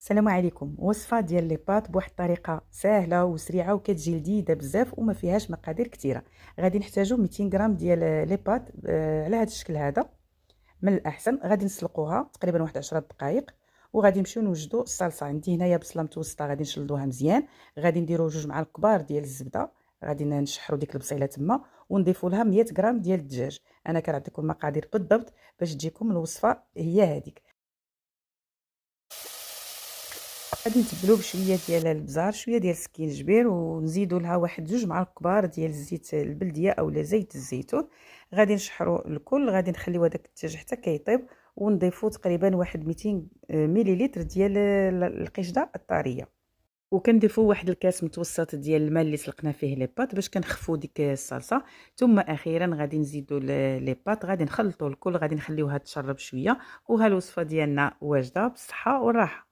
السلام عليكم. وصفه ديال لي بات بواحد الطريقه سهله وسريعه وكتجي لذيذه بزاف وما فيهاش مقادير كثيره. غادي نحتاجو 200 غرام ديال لي بات على هذا الشكل هذا. من الاحسن غادي نسلقوها تقريبا واحد 10 دقائق، وغادي نمشيو نوجدوا الصلصه. عندي هنايا بصله متوسطه غادي نشلدوها مزيان، غادي نديرو 2 معالق كبار ديال الزبده، غادي نشحروا ديك البصيله تما ونضيفوا لها 100 غرام ديال الدجاج. انا كنعطيكم المقادير بالضبط باش تجيكم الوصفه هي هذيك. غادي نتبلو بشويه ديال البزار، شويه ديال السكينجبير، ونزيدوا لها واحد 2 معالق كبار ديال الزيت البلديه اولا زيت الزيتون. غادي نشحروا الكل، غادي نخليو هذاك الدجاج حتى كيطيب، ونضيفوا تقريبا واحد 200 مليلتر ديال القشده الطريه. وكنضيفوا واحد الكاس متوسط ديال الماء اللي سلقنا فيه لي بات باش كنخفوا ديك الصلصه. ثم اخيرا غادي نزيدوا لي بات، غادي نخلطوا الكل، غادي نخليوها تشرب شويه، وها الوصفه ديالنا واجده بالصحه والراحه.